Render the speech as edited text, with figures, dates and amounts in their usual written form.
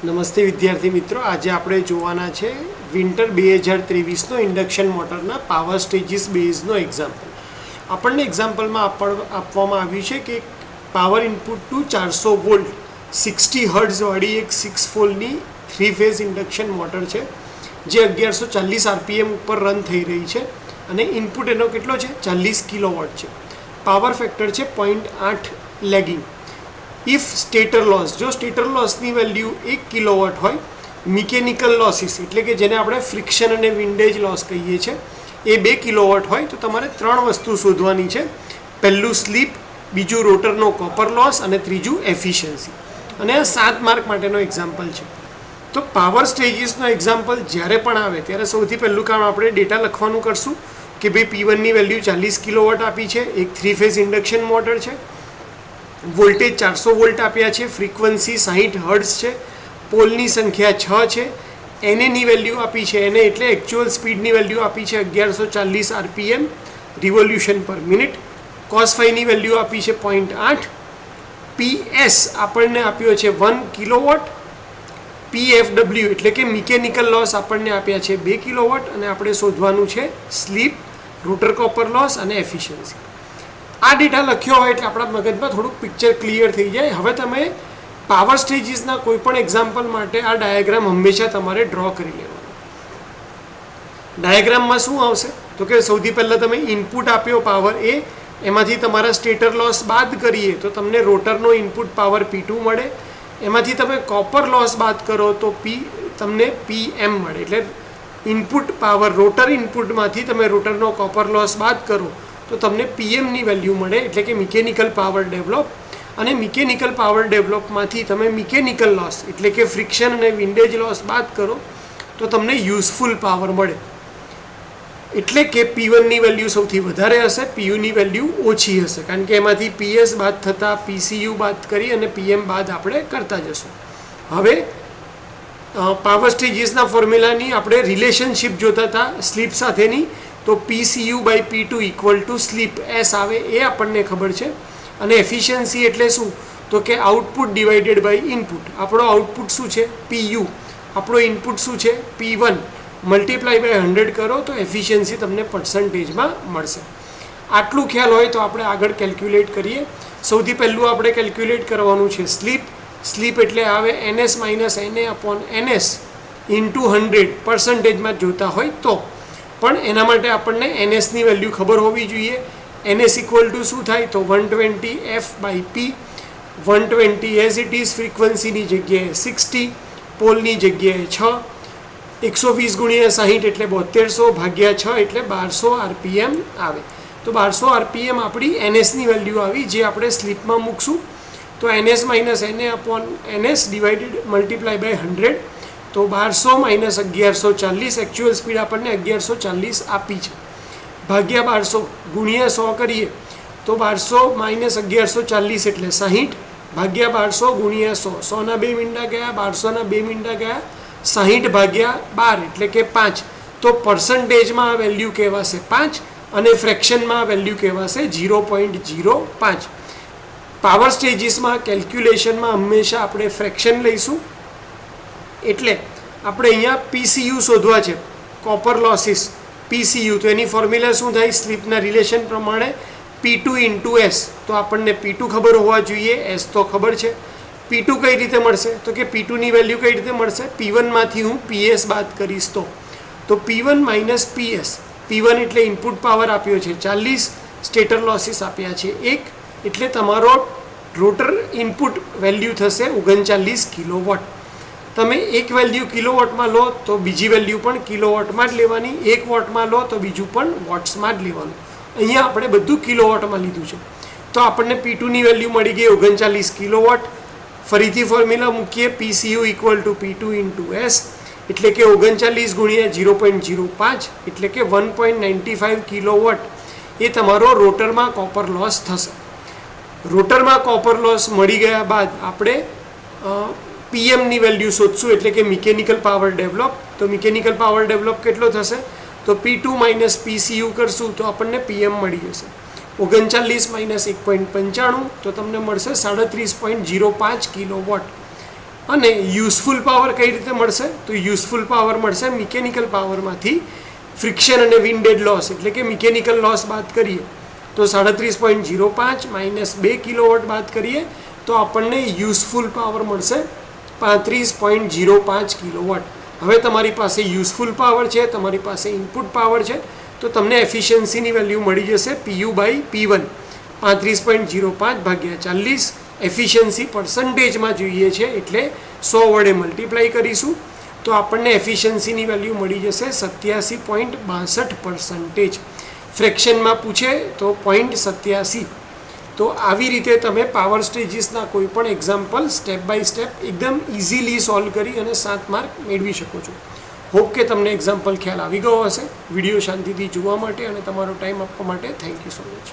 નમસ્તે વિદ્યાર્થી મિત્રો, આજે આપણે જોવાના છે વિન્ટર 2023નો ઇન્ડક્શન મોટરના પાવર સ્ટેજીસ બેઝનો એક્ઝામ્પલ. આપણને એક્ઝામ્પલમાં આપવામાં આવ્યું છે કે પાવર ઇનપુટ ટુ 400 વોલ્ટ 60 હર્ટ્ઝવાળી એક 6 પોલની 3 ફેઝ ઇન્ડક્શન મોટર છે જે 1140 આરપીએમ ઉપર રન થઈ રહી છે અને ઇનપુટ એનો કેટલો છે 40 કિલોવોટ છે. પાવર ફેક્ટર છે 0.8 લેગિંગ. ઇફ સ્ટેટર લોસ, જો સ્ટેટર લોસની વેલ્યુ 1 કિલોવોટ હોય, મિકેનિકલ લોસીસ એટલે કે જેને આપણે ફ્રિક્શન અને વિન્ડેજ લોસ કહીએ છીએ એ 2 કિલોવોટ હોય તો તમારે 3 વસ્તુ શોધવાની છે. પહેલું સ્લીપ, બીજું રોટરનો કોપર લોસ અને ત્રીજું એફિશિયન્સી. અને આ 7 માર્ક માટેનો એક્ઝામ્પલ છે. તો પાવર સ્ટેજીસનો એક્ઝામ્પલ જ્યારે પણ આવે ત્યારે સૌથી પહેલું કામ આપણે ડેટા લખવાનું કરશું કે ભાઈ P1ની વેલ્યુ 40 કિલોવોટ આપી છે, એક 3 ફેઝ ઇન્ડક્શન મોટર છે, વોલ્ટેજ 400 વોલ્ટ આપ્યા છે, ફ્રીક્વન્સી 60 હર્ટ્ઝ છે, પોલની સંખ્યા 6 છે, એનએની વેલ્યુ આપી છે, એને એટલે એકચ્યુઅલ સ્પીડની વેલ્યુ આપી છે 1140 RPM revolution per minute, cos ફાઈની વેલ્યુ આપી છે 0.8, પીએસ આપણને આપ્યો છે 1 કિલોવોટ, પીએફડબ્લ્યુ એટલે કે મિકેનિકલ લોસ આપણને આપ્યા છે 2 કિલોવોટ અને આપણે શોધવાનું છે સ્લીપ, રોટર કોપર લોસ અને એફિશિયન્સી. આ ડેટા લખ્યો હોય એટલે આપણા મગજમાં થોડુંક પિક્ચર ક્લિયર થઈ જાય. હવે તમે પાવર સ્ટેજીસના કોઈ પણ એક્ઝામ્પલ માટે આ ડાયાગ્રામ હંમેશા તમારે ડ્રો કરી લેવાનો. ડાયાગ્રામમાં શું આવશે તો કે સૌથી પહેલાં તમે ઇનપુટ આપ્યો પાવર એ, એમાંથી તમારા સ્ટેટર લોસ બાદ કરીએ તો તમને રોટરનો ઇનપુટ પાવર P2 મળે, એમાંથી તમે કોપર લોસ બાદ કરો તો તમને PM મળે. એટલે ઇનપુટ પાવર રોટર ઇનપુટમાંથી તમે રોટરનો કોપર લોસ બાદ કરો તો તમને PMની વેલ્યુ મળે, એટલે કે મિકેનિકલ પાવર ડેવલપ. અને મિકેનિકલ પાવર ડેવલપમાંથી તમે મિકેનિકલ લોસ એટલે કે ફ્રિક્શન અને વિન્ડેજ લોસ બાદ કરો તો તમને યુઝફુલ પાવર મળે. એટલે કે P1ની વેલ્યુ સૌથી વધારે હશે, PUની વેલ્યુ ઓછી હશે, કારણ કે એમાંથી PS બાદ થતાં PCU બાદ કરી અને PM બાદ આપણે કરતા જશું. હવે પાવર સ્ટેજીસના ફોર્મ્યુલાની આપણે રિલેશનશિપ જોતા હતા સ્લીપ સાથેની, તો PCU by P2 equal to slip S આવે એ આપણને ખબર છે. અને એફિશિયન્સી એટલે શું તો કે આઉટપુટ ડિવાઇડેડ બાય ઇનપુટ. આપણો આઉટપુટ શું છે PU, આપણો ઇનપુટ શું છે P1, મલ્ટીપ્લાય બાય 100 કરો તો એફિશિયન્સી તમને પર્સન્ટેજમાં મળશે. આટલું ખ્યાલ હોય તો આપણે આગળ કેલ્ક્યુલેટ કરીએ. સૌથી પહેલું આપણે કેલ્ક્યુલેટ કરવાનું છે સ્લીપ. સ્લીપ એટલે આવે NS minus NA upon NS into 100 પર્સન્ટેજમાં જોતા હોય તો. પણ એના માટે આપણને NSની વેલ્યુ ખબર હોવી જોઈએ. NS ઇક્વલ ટુ શું થાય તો 120 F by P, 120 as it is, ફ્રીક્વન્સીની જગ્યાએ 60, પોલની જગ્યાએ 6, 120 ગુણ્યા 60 એટલે 7200 ભાગ્યા 6 એટલે 1200 આરપીએમ આવે. તો 1200 આરપીએમ આપણી NSની વેલ્યુ આવી, જે આપણે સ્લીપમાં મૂકશું તો NS minus NA upon NS divided multiply by 100, તો 1200 માઇનસ 1140, એકચ્યુઅલ સ્પીડ આપણને 1140 આપી છે, ભાગ્યા 1200 ગુણ્યા 100 કરીએ તો 1200 માઇનસ 1140 એટલે 60, ભાગ્યા 1200 ગુણ્યા 100, 100ના 2 મીંડા ગયા, 1200ના 2 મીંડા ગયા, 60 ભાગ્યા 12 એટલે કે 5. તો પર્સન્ટેજમાં આ વેલ્યુ કહેવાશે 5 અને ફ્રેક્શનમાં આ વેલ્યુ કહેવાશે 0.05. પાવર સ્ટેજીસમાં કેલ્ક્યુલેશનમાં હંમેશા આપણે ફ્રેક્શન લઈશું. એટલે આપણે અહીંયા PCU શોધવા છે, કોપર લોસીસ PCU. તો એની ફોર્મ્યુલા શું થાય સ્લીપના રિલેશન પ્રમાણે P2 ઇન્ટુ S. તો આપણને P2 ખબર હોવા જોઈએ, S તો ખબર છે. P2 કઈ રીતે મળશે તો કે P2ની વેલ્યુ કઈ રીતે મળશે, P1માંથી હું PS બાદ કરીશ તો P1 માઇનસ PS. P1 એટલે ઇનપુટ પાવર આપ્યો છે 40, સ્ટેટર લોસીસ આપ્યા છે 1, એટલે તમારો રોટર ઇનપુટ વેલ્યુ થશે 39 કિલોવોટ. તમે એક વેલ્યુ કિલોવોટમાં લો તો બીજી વેલ્યુ પણ કિલોવોટમાં જ લેવાની, 1 વોટમાં લો તો બીજું પણ વોટ્સમાં જ લેવાનું. અહીંયા આપણે બધું કિલોવોટમાં લીધું છે. તો આપણને P2ની વેલ્યુ મળી ગઈ 39 કિલોવોટ. ફરીથી ફોર્મ્યુલા મૂકીએ, PCU equal to P2 into S એટલે કે 39 ગુણ્યા 0.05 એટલે કે 1.95 કિલોવોટ એ તમારો રોટરમાં કોપર લોસ થશે. રોટરમાં કોપર લોસ મળી ગયા બાદ આપણે PMની વેલ્યુ શોધશું, એટલે કે મિકેનિકલ પાવર ડેવલપ. તો મિકેનિકલ પાવર ડેવલપ કેટલો થશે તો P2 માઇનસ PCU કરશું તો આપણને PM મળી જશે. 39 માઇનસ 1.95 તો તમને મળશે 37.05 કિલોવોટ. અને યુઝફુલ પાવર કઈ રીતે મળશે? તો યુઝફુલ પાવર મળશે મિકેનિકલ પાવરમાંથી ફ્રિક્શન અને વિન્ડ ડેડ લોસ એટલે કે મિકેનિકલ લોસ બાદ કરીએ તો 37.05 માઇનસ 2 કિલોવોટ બાદ કરીએ તો આપણને યુઝફુલ પાવર મળશે 35.05 કિલોવોટ. હવે તમારી પાસે યુઝફુલ પાવર છે, તમારી પાસે ઇનપુટ પાવર છે, તો તમને એફિશિયન્સીની વેલ્યુ મળી જશે PU/P1 35.05 ભાગ્યા 40. એફિશિયન્સી પર્સન્ટેજમાં જોઈએ છે એટલે 100 વડે મલ્ટીપ્લાય કરીશું તો આપણને એફિશિયન્સીની વેલ્યુ મળી જશે 87.62%. ફ્રેક્શનમાં પૂછે તો 0.87. તો આવી રીતે તમે પાવર સ્ટેજીસના કોઈ પણ એક્ઝામ્પલ સ્ટેપ બાય સ્ટેપ એકદમ ઇઝીલી સોલ્વ કરી અને 7 માર્ક મેળવી શકો છો. હોપ કે તમને એક્ઝામ્પલ ખ્યાલ આવી ગયો હશે. વિડીયો શાંતિથી જોવા માટે અને તમારો ટાઈમ આપવા માટે થેન્ક યુ સો મચ.